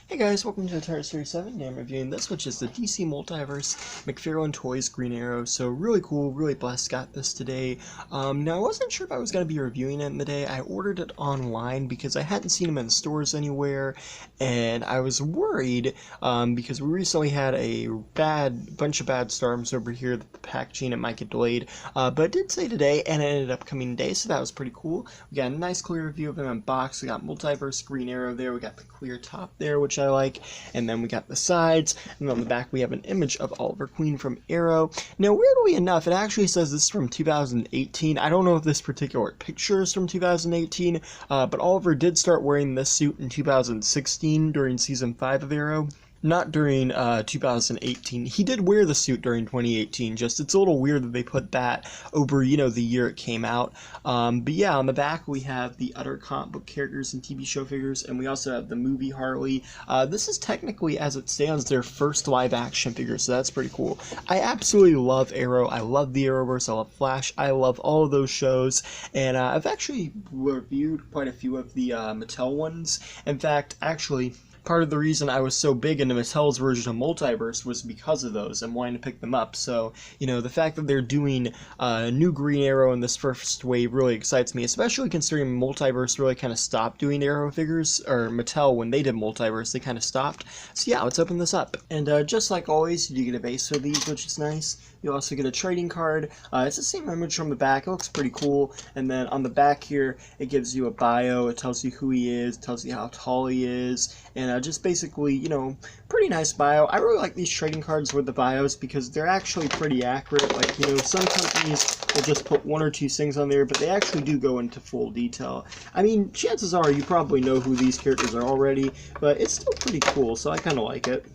Hey guys, welcome to Untitled 37. I'm reviewing this, which is the DC Multiverse Mcfarlane Toys Green Arrow. So really cool, really blessed, got this today. Now I wasn't sure if I was going to be reviewing it in the day. I ordered it online because I hadn't seen them in stores anywhere, and I was worried because we recently had a bunch of bad storms over here that the packaging it might get delayed. But it did say today, and it ended up coming today, so that was pretty cool. We got a nice clear review of them in box. We got Multiverse Green Arrow there. We got the clear top there, which I like, and then we got the sides, and on the back we have an image of Oliver Queen from Arrow. Now, weirdly enough, it actually says this is from 2018. I don't know if this particular picture is from 2018, but Oliver did start wearing this suit in 2016 during season 5 of Arrow. Not during 2018. He did wear the suit during 2018, just it's a little weird that they put that over, the year it came out. But yeah, on the back we have the other comic book characters and TV show figures, and we also have the movie Harley. This is technically, as it stands, their first live action figure, so that's pretty cool. I absolutely love Arrow. I love the Arrowverse. I love Flash. I love all of those shows, and I've actually reviewed quite a few of the Mattel ones. In fact, actually, part of the reason I was so big into Mattel's version of Multiverse was because of those and wanting to pick them up. So, the fact that they're doing a new Green Arrow in this first wave really excites me, especially considering Multiverse really kind of stopped doing Arrow figures, or Mattel, when they did Multiverse, they kind of stopped. So yeah, let's open this up. And just like always, you do get a base for these, which is nice. You also get a trading card. It's the same image from the back. It looks pretty cool. And then on the back here, it gives you a bio. It tells you who he is. It tells you how tall he is. And just basically, pretty nice bio. I really like these trading cards with the bios because they're actually pretty accurate. Like, some companies will just put one or two things on there, but they actually do go into full detail. I mean, chances are you probably know who these characters are already, but it's still pretty cool, so I kind of like it.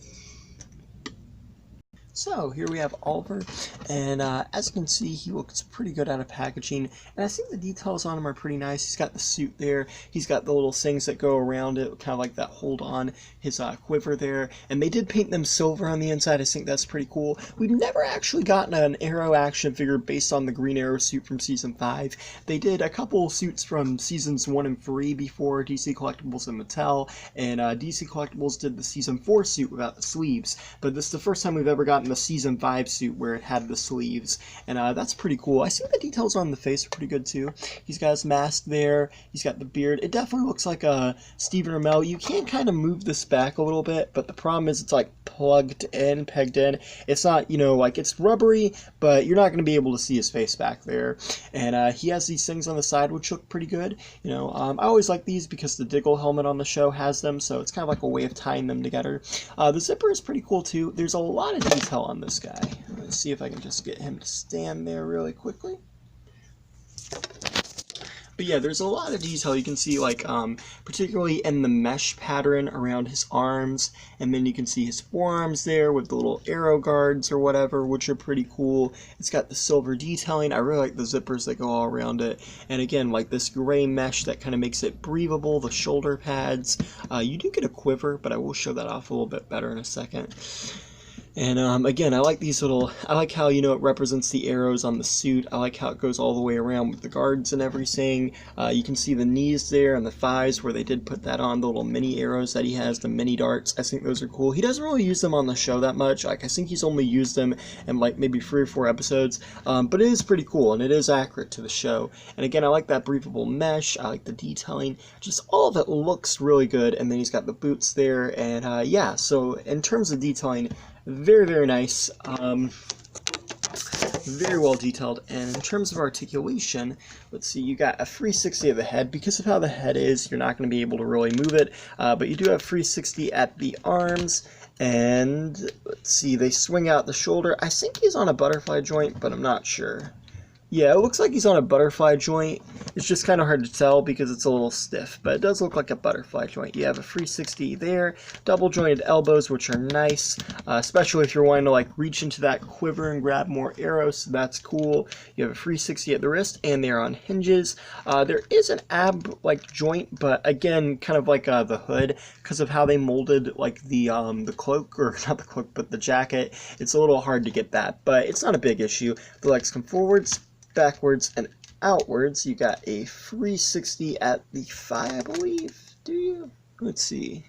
So here we have Oliver, and as you can see, he looks pretty good out of packaging, and I think the details on him are pretty nice. He's got the suit there, he's got the little things that go around it, kind of like that hold on his quiver there, and they did paint them silver on the inside. I think that's pretty cool. We've never actually gotten an Arrow action figure based on the Green Arrow suit from Season 5. They did a couple suits from Seasons 1 and 3 before DC Collectibles and Mattel, and DC Collectibles did the Season 4 suit without the sleeves, but this is the first time we've ever gotten the Season 5 suit where it had the sleeves, and that's pretty cool. I think the details on the face are pretty good too. He's got his mask there, he's got the beard. It definitely looks like a Stephen Amell. You can kind of move this back a little bit, but the problem is it's like pegged in. It's not, like it's rubbery, but you're not going to be able to see his face back there. And he has these things on the side which look pretty good. I always like these because the Diggle helmet on the show has them, so it's kind of like a way of tying them together. The zipper is pretty cool too. There's a lot of detail on this guy. Let's see if I can just get him to stand there really quickly. But yeah, there's a lot of detail you can see, like particularly in the mesh pattern around his arms, and then you can see his forearms there with the little arrow guards or whatever, which are pretty cool. It's got the silver detailing. I really like the zippers that go all around it, and again, like this gray mesh that kind of makes it breathable. The shoulder pads. You do get a quiver, but I will show that off a little bit better in a second. And again, I like these I like how, it represents the arrows on the suit. I like how it goes all the way around with the guards and everything. You can see the knees there and the thighs where they did put that on, the little mini arrows that he has, the mini darts. I think those are cool. He doesn't really use them on the show that much. Like, I think he's only used them in like maybe 3 or 4 episodes. But it is pretty cool, and it is accurate to the show. And again, I like that breathable mesh. I like the detailing. Just all of it looks really good. And then he's got the boots there. And yeah, so in terms of detailing, very, very nice. Very well detailed. And in terms of articulation, let's see, you got a 360 of the head. Because of how the head is, you're not going to be able to really move it, but you do have 360 at the arms. And let's see, they swing out the shoulder. I think he's on a butterfly joint, but I'm not sure. Yeah, it looks like he's on a butterfly joint. It's just kind of hard to tell because it's a little stiff, but it does look like a butterfly joint. You have a 360 there, double jointed elbows, which are nice, especially if you're wanting to like reach into that quiver and grab more arrows, so that's cool. You have a 360 at the wrist, and they're on hinges. There is an ab like joint, but again, kind of like the hood, because of how they molded like the cloak, or not the cloak, but the jacket. It's a little hard to get that, but it's not a big issue. The legs come forwards, backwards, and outwards. You got a 360 at the thigh, I believe. Do you? Let's see.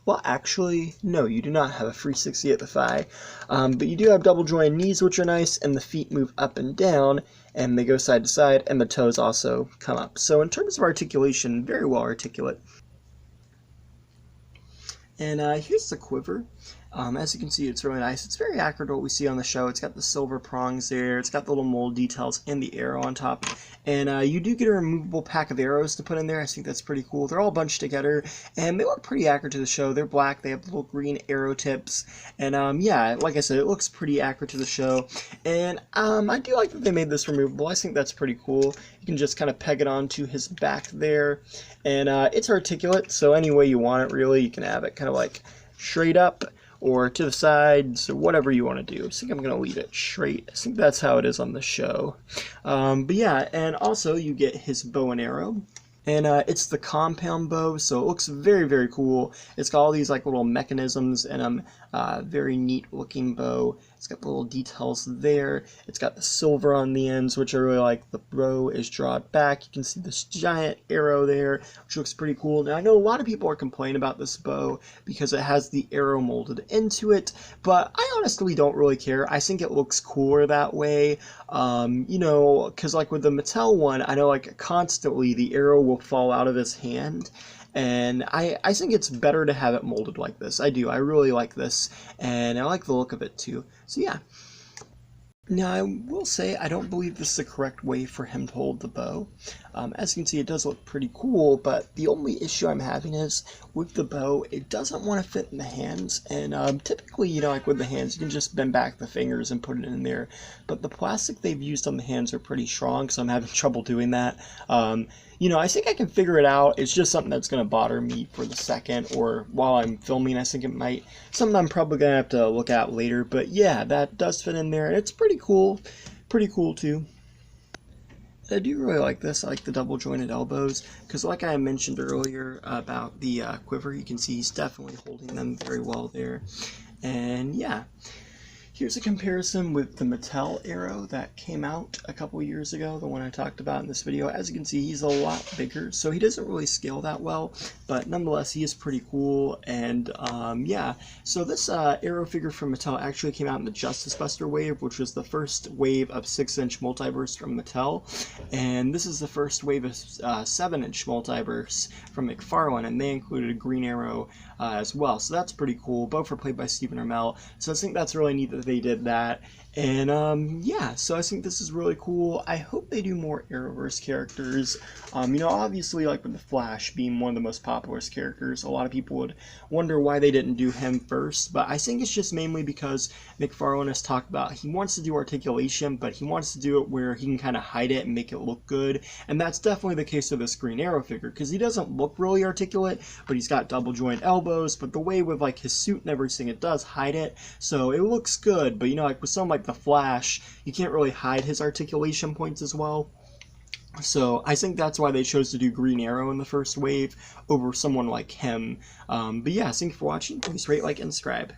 Well, actually, no, you do not have a 360 at the thigh, but you do have double jointed knees, which are nice, and the feet move up and down, and they go side to side, and the toes also come up. So in terms of articulation, very well articulate. And here's the quiver. As you can see, it's really nice. It's very accurate to what we see on the show. It's got the silver prongs there. It's got the little mold details and the arrow on top. And you do get a removable pack of arrows to put in there. I think that's pretty cool. They're all bunched together, and they look pretty accurate to the show. They're black. They have little green arrow tips. And yeah, like I said, it looks pretty accurate to the show. And I do like that they made this removable. I think that's pretty cool. You can just kind of peg it onto his back there. And it's articulate, so any way you want it, really. You can have it kind of like straight up or to the sides, or whatever you want to do. I think I'm going to leave it straight. I think that's how it is on the show. But yeah, and also you get his bow and arrow. And it's the compound bow, so it looks very, very cool. It's got all these like little mechanisms and very neat looking bow. It's got the little details there. It's got the silver on the ends, which I really like. The bow is drawn back. You can see this giant arrow there, which looks pretty cool. Now, I know a lot of people are complaining about this bow because it has the arrow molded into it, but I honestly don't really care. I think it looks cooler that way. You know, because like with the Mattel one, I know like constantly the arrow will fall out of his hand. And I think it's better to have it molded like this. I do. I really like this, and I like the look of it too. So yeah. Now, I will say I don't believe this is the correct way for him to hold the bow. As you can see, it does look pretty cool, but the only issue I'm having is with the bow, it doesn't want to fit in the hands. And typically, you know, like with the hands, you can just bend back the fingers and put it in there. But the plastic they've used on the hands are pretty strong, so I'm having trouble doing that. You know, I think I can figure it out. It's just something that's going to bother me for the second, or while I'm filming, I think it might. Something I'm probably going to have to look at later. But yeah, that does fit in there, and it's pretty cool. Pretty cool, too. I do really like this. I like the double jointed elbows, because like I mentioned earlier about the quiver, you can see he's definitely holding them very well there. And yeah. Here's a comparison with the Mattel Arrow that came out a couple years ago, the one I talked about in this video. As you can see, he's a lot bigger, so he doesn't really scale that well, but nonetheless, he is pretty cool. And yeah, so this Arrow figure from Mattel actually came out in the Justice Buster wave, which was the first wave of 6-inch Multiverse from Mattel, and this is the first wave of 7-inch Multiverse from Mcfarlane, and they included a Green Arrow as well, so that's pretty cool. Both were played by Stephen Amell, so I think that's really neat that they did that. And yeah, so I think this is really cool. I hope they do more Arrowverse characters. You know, obviously, like with the Flash being one of the most popular characters, a lot of people would wonder why they didn't do him first, but I think it's just mainly because Mcfarlane has talked about he wants to do articulation, but he wants to do it where he can kind of hide it and make it look good, and that's definitely the case with this Green Arrow figure, because he doesn't look really articulate, but he's got double joint elbows, but the way with like his suit and everything, it does hide it, so it looks good. But you know, like with something like the Flash, you can't really hide his articulation points as well. So I think that's why they chose to do Green Arrow in the first wave over someone like him. But yeah, thank you for watching. Please rate, like, and subscribe.